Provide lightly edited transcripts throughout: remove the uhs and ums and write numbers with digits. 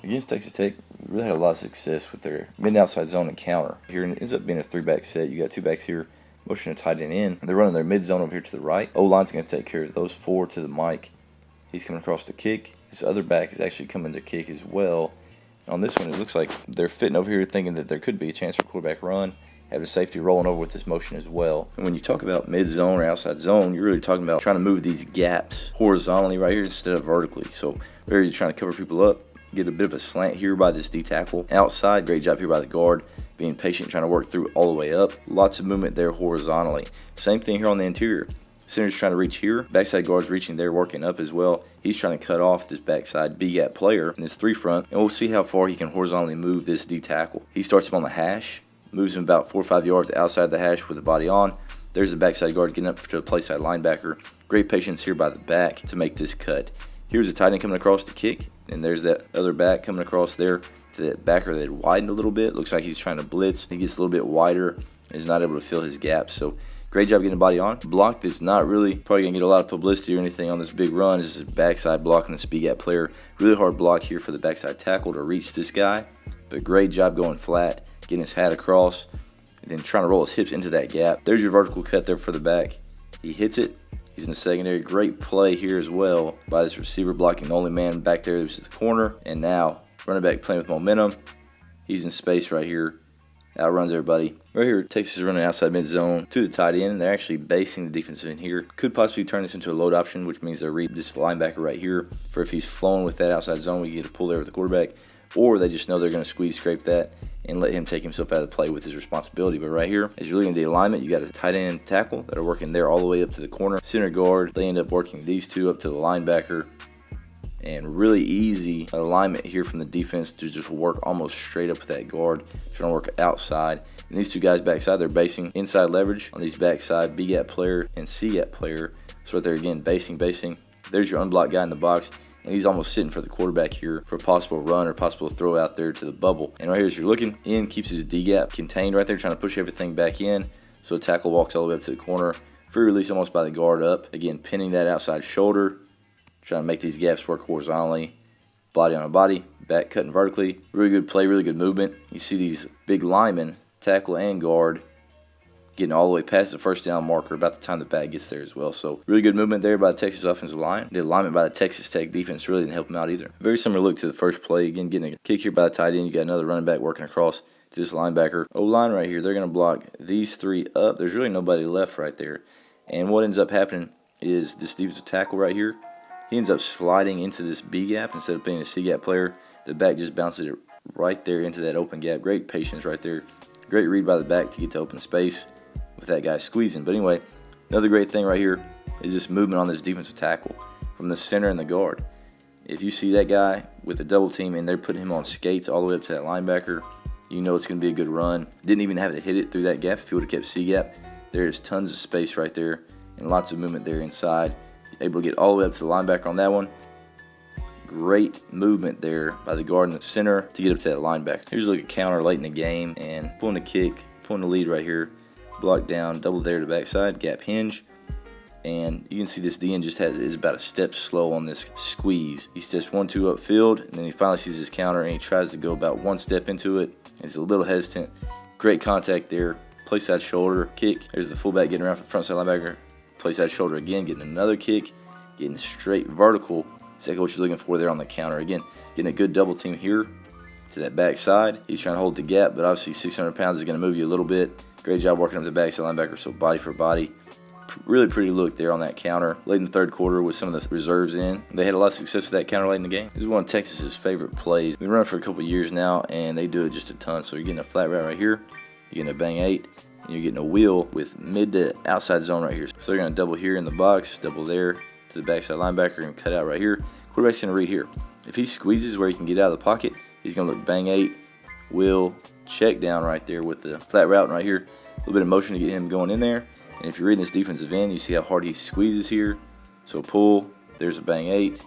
Against Texas Tech, we really had a lot of success with their mid and outside zone and counter. Here it ends up being a 3-back set. You got 2 backs here, motion a tight end in. They're running their mid zone over here to the right. O-line's going to take care of those 4 to the mic. He's coming across to kick. This other back is actually coming to kick as well. On this one, it looks like they're fitting over here thinking that there could be a chance for quarterback run. Have the safety rolling over with this motion as well. And when you talk about mid-zone or outside zone, you're really talking about trying to move these gaps horizontally right here instead of vertically. So there you're trying to cover people up. Get a bit of a slant here by this D-tackle. Outside, great job here by the guard. Being patient, trying to work through all the way up. Lots of movement there horizontally. Same thing here on the interior. Center's trying to reach here. Backside guard's reaching there, working up as well. He's trying to cut off this backside B-gap player in this 3 front. And we'll see how far he can horizontally move this D-tackle. He starts him on the hash. Moves him about 4 or 5 yards outside the hash with the body on. There's the backside guard getting up to the play side linebacker. Great patience here by the back to make this cut. Here's a tight end coming across to kick. And there's that other back coming across there to that backer that widened a little bit. Looks like he's trying to blitz. He gets a little bit wider and is not able to fill his gaps. So great job getting the body on. Block that's not really probably going to get a lot of publicity or anything on this big run. This is backside blocking the speed gap player. Really hard block here for the backside tackle to reach this guy. But great job going flat, getting his hat across, and then trying to roll his hips into that gap. There's your vertical cut there for the back. He hits it. He's in the secondary. Great play here as well by this receiver blocking the only man back there. This is the corner. And now running back playing with momentum. He's in space right here. Outruns everybody. Right here, Texas is running outside mid-zone to the tight end. They're actually basing the defensive end here. Could possibly turn this into a load option, which means they read this linebacker right here for if he's flowing with that outside zone, we get a pull there with the quarterback. Or they just know they're going to squeeze, scrape that, and let him take himself out of the play with his responsibility. But right here, as you're looking at the alignment, you got a tight end tackle that are working there all the way up to the corner. Center guard, they end up working these 2 up to the linebacker. And really easy alignment here from the defense to just work almost straight up with that guard, trying to work outside. And these 2 guys backside, they're basing inside leverage on these backside B-gap player and C-gap player. So right there again, basing. There's your unblocked guy in the box. And he's almost sitting for the quarterback here for a possible run or possible throw out there to the bubble. And right here, as you're looking in, keeps his D-gap contained right there, trying to push everything back in. So the tackle walks all the way up to the corner. Free release almost by the guard up. Again, pinning that outside shoulder. Trying to make these gaps work horizontally. Body on a body. Back cutting vertically. Really good play, really good movement. You see these big linemen, tackle and guard, getting all the way past the first down marker about the time the back gets there as well. So really good movement there by the Texas offensive line. The alignment by the Texas Tech defense really didn't help them out either. Very similar look to the first play. Again, getting a kick here by the tight end. You got another running back working across to this linebacker. O-line right here, they're going to block these 3 up. There's really nobody left right there. And what ends up happening is this defensive tackle right here, he ends up sliding into this B gap instead of being a C gap player. The back just bounces it right there into that open gap. Great patience right there. Great read by the back to get to open space with that guy squeezing. But anyway, another great thing right here is this movement on this defensive tackle from the center and the guard. If you see that guy with a double team and they're putting him on skates all the way up to that linebacker, you know it's going to be a good run. Didn't even have to hit it through that gap. If he would have kept C gap, there is tons of space right there and lots of movement there inside. Able to get all the way up to the linebacker on that one. Great movement there by the guard in the center to get up to that linebacker. Here's a look at counter late in the game and pulling the kick, pulling the lead right here. Block down, double there to the backside, gap hinge. And you can see this DN just is about a step slow on this squeeze. He steps 1-2 upfield, and then he finally sees his counter and he tries to go about 1 step into it. He's a little hesitant. Great contact there. Play side shoulder, kick. There's the fullback getting around for front side linebacker. Play side shoulder again, getting another kick, getting straight vertical. Exactly what you're looking for there on the counter. Again, getting a good double team here to that backside. He's trying to hold the gap, but obviously 600 pounds is going to move you a little bit. Great job working up the backside linebacker, so body for body. Really pretty look there on that counter. Late in the 3rd quarter with some of the reserves in. They had a lot of success with that counter late in the game. This is one of Texas's favorite plays. We've been running for a couple of years now, and they do it just a ton. So you're getting a flat route right here. You're getting a bang 8. And you're getting a wheel with mid to outside zone right here. So they're going to double here in the box, double there to the backside linebacker, and cut out right here. Quarterback's going to read here. If he squeezes where he can get out of the pocket, he's going to look bang 8, wheel, check down right there with the flat route right here. A little bit of motion to get him going in there. And if you're reading this defensive end, you see how hard he squeezes here. So pull, there's a bang 8.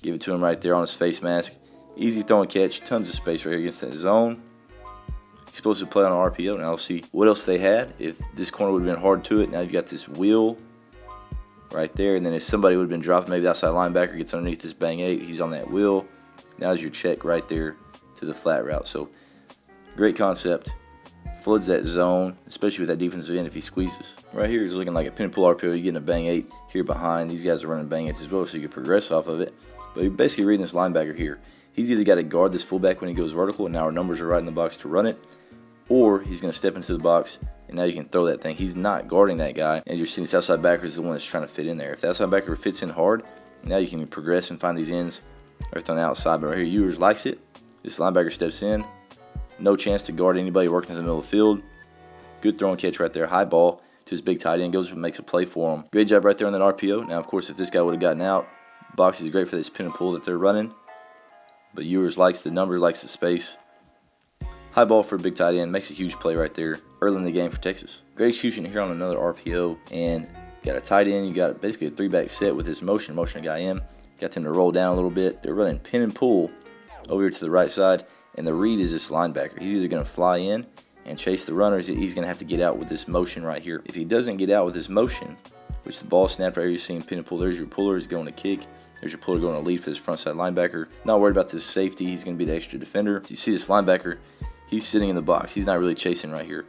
Give it to him right there on his face mask. Easy throw and catch, tons of space right here against that zone. Explosive play on an RPO. Now let's see what else they had. If this corner would have been hard to it, now you've got this wheel right there. And then if somebody would have been dropped, maybe the outside linebacker gets underneath this bang 8, he's on that wheel. Now is your check right there to the flat route. So great concept. Floods that zone, especially with that defensive end if he squeezes. Right here is looking like a pin and pull RPO. You're getting a bang 8 here behind. These guys are running bang 8s as well, so you can progress off of it. But you're basically reading this linebacker here. He's either got to guard this fullback when he goes vertical, and now our numbers are right in the box to run it, or he's going to step into the box, and now you can throw that thing. He's not guarding that guy, and you're seeing this outside backer is the one that's trying to fit in there. If the outside backer fits in hard, now you can progress and find these ends right on the outside. But right here, Ewers likes it. This linebacker steps in. No chance to guard anybody working in the middle of the field. Good throw and catch right there. High ball to his big tight end. Goes and makes a play for him. Great job right there on that RPO. Now, of course, if this guy would have gotten out, box is great for this pin and pull that they're running. But Ewers likes the numbers, likes the space. High ball for a big tight end. Makes a huge play right there early in the game for Texas. Great execution here on another RPO. And got a tight end. You got basically a 3-back set with this motion a guy in. Got them to roll down a little bit. They're running pin and pull over here to the right side. And the read is this linebacker. He's either going to fly in and chase the runners. He's going to have to get out with this motion right here. If he doesn't get out with this motion, which the ball snapped right here, you're seeing pin and pull. There's your puller. He's going to kick. There's your puller going to lead for this front side linebacker. Not worried about this safety. He's going to be the extra defender. You see this linebacker, he's sitting in the box. He's not really chasing right here.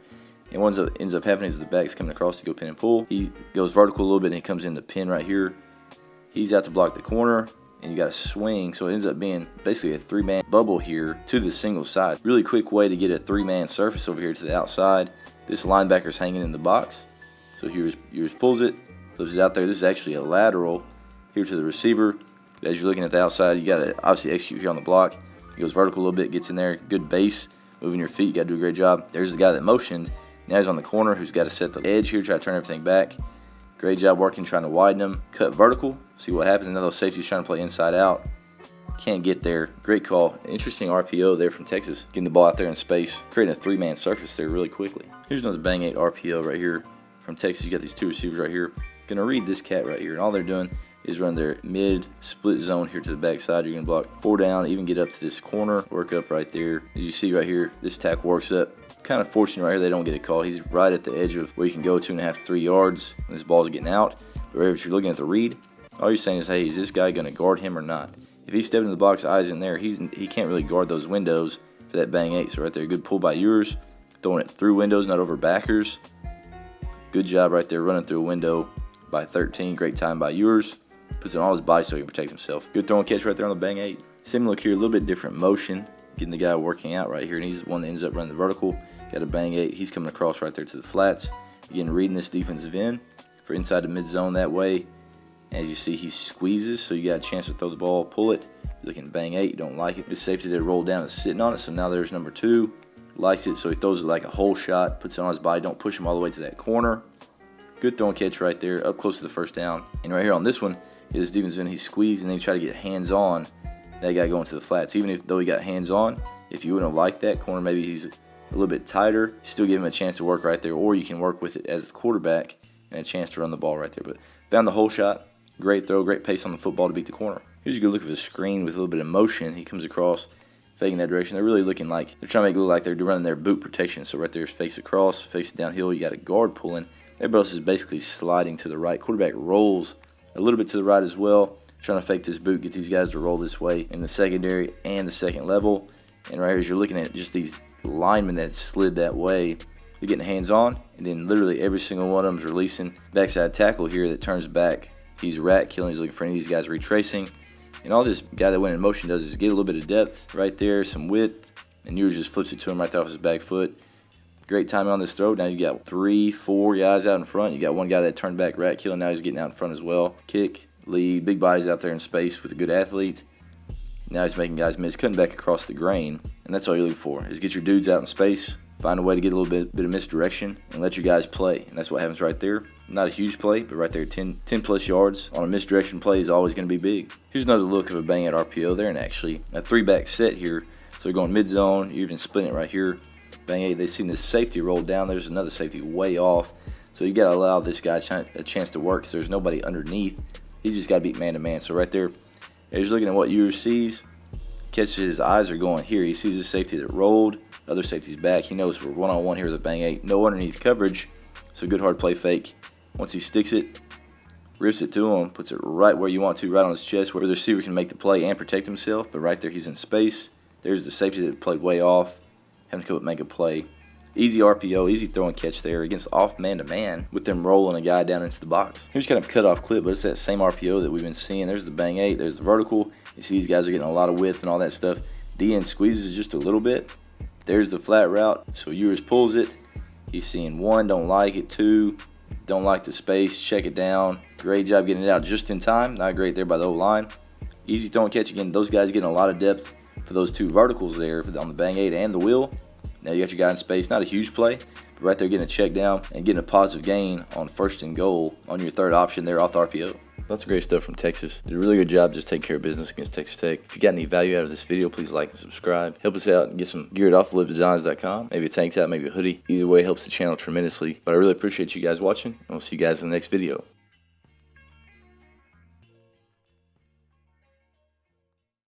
And what ends up happening is the back's coming across to go pin and pull. He goes vertical a little bit and he comes in the pin right here. He's out to block the corner. And you got to swing, so it ends up being basically a 3-man bubble here to the single side. Really quick way to get a 3-man surface over here to the outside. This linebacker's hanging in the box. So Ewers pulls it, flips it out there. This is actually a lateral here to the receiver. As you're looking at the outside, you got to obviously execute here on the block. He goes vertical a little bit, gets in there. Good base, moving your feet. You got to do a great job. There's the guy that motioned. Now he's on the corner who's got to set the edge here, try to turn everything back. Great job working, trying to widen them. Cut vertical, see what happens. Now those safeties trying to play inside out. Can't get there. Great call. Interesting RPO there from Texas. Getting the ball out there in space. Creating a 3-man surface there really quickly. Here's another bang 8 RPO right here from Texas. You got these 2 receivers right here. Gonna read this cat right here. And all they're doing is run their mid split zone here to the backside. You're gonna block 4 down, even get up to this corner. Work up right there. As you see right here, this tackle works up. Kind of fortunate right here they don't get a call. He's right at the edge of where you can go 2.5 to 3 yards. And this ball's getting out. But right if you're looking at the read, all you're saying is, hey, is this guy going to guard him or not? If he's stepping in the box, eyes in there, he can't really guard those windows for that bang 8. So right there, good pull by Ewers. Throwing it through windows, not over backers. Good job right there running through a window by 13. Great time by Ewers. Puts it on his body so he can protect himself. Good throw and catch right there on the bang 8. Same look here, a little bit different motion. Getting the guy working out right here, and he's the one that ends up running the vertical. Got a bang 8. He's coming across right there to the flats. Again, reading this defensive end for inside the mid zone that way. As you see, he squeezes, so you got a chance to throw the ball, pull it. You're looking at bang 8, you don't like it. This safety that rolled down is sitting on it, so now there's number 2. Likes it, so he throws it like a hole shot, puts it on his body. Don't push him all the way to that corner. Good throw and catch right there, up close to the first down. And right here on this one, his defensive end, he squeezed, and then he tried to get hands on that guy going to the flats. Even though he got hands on, if you wouldn't have liked that corner, maybe he's a little bit tighter, still give him a chance to work right there, or you can work with it as the quarterback and a chance to run the ball right there. But found the hole shot, great throw, great pace on the football to beat the corner. Here's a good look at the screen with a little bit of motion. He comes across, faking that direction. They're really looking like they're trying to make it look like they're running their boot protection. So right there is face across, face downhill. You got a guard pulling. Everybody else is basically sliding to the right. Quarterback rolls a little bit to the right as well, trying to fake this boot, get these guys to roll this way in the secondary and the second level. And right here, as you're looking at just these linemen that slid that way, they're getting hands on, and then literally every single one of them is releasing. Backside tackle here that turns back. He's rat killing. He's looking for any of these guys retracing. And all this guy that went in motion does is get a little bit of depth right there, some width, and Ewers just flips it to him right there off his back foot. Great timing on this throw. Now you got 3, 4 guys out in front. You got one guy that turned back rat killing. Now he's getting out in front as well. Kick, lead, big bodies out there in space with a good athlete. Now he's making guys miss, cutting back across the grain. And that's all you're looking for, is get your dudes out in space, find a way to get a little bit of misdirection, and let your guys play. And that's what happens right there. Not a huge play, but right there, 10 plus yards on a misdirection play is always going to be big. Here's another look of a bang 8 RPO there, and actually a 3-back set here. So you're going mid-zone, you're even splitting it right here. Bang 8, they've seen this safety roll down. There's another safety way off. So you got to allow this guy a chance to work, because there's nobody underneath. He's just got to beat man-to-man. So right there, as you're looking at what Ewers sees, catches his eyes are going here. He sees the safety that rolled. Other safety's back. He knows we're one-on-one here with a bang 8. No underneath coverage. So good hard play fake. Once he sticks it, rips it to him, puts it right where you want to, right on his chest, where the receiver can make the play and protect himself. But right there, he's in space. There's the safety that played way off, having to come up and make a play. Easy RPO, easy throw and catch there against off man-to-man with them rolling a guy down into the box. Here's kind of cut off clip, but it's that same RPO that we've been seeing. There's the bang 8, there's the vertical. You see these guys are getting a lot of width and all that stuff. DN squeezes just a little bit. There's the flat route. So Ewers pulls it. He's seeing 1, don't like it, 2, don't like the space, check it down. Great job getting it out just in time. Not great there by the O-line. Easy throw and catch again. Those guys getting a lot of depth for those 2 verticals there on the bang 8 and the wheel. Now you got your guy in space. Not a huge play, but right there getting a check down and getting a positive gain on 1st and goal on your 3rd option there off the RPO. Lots of great stuff from Texas. Did a really good job just taking care of business against Texas Tech. If you got any value out of this video, please like and subscribe. Help us out and get some gear at offtheliftdesigns.com. Maybe a tank top, maybe a hoodie. Either way helps the channel tremendously. But I really appreciate you guys watching, and we'll see you guys in the next video.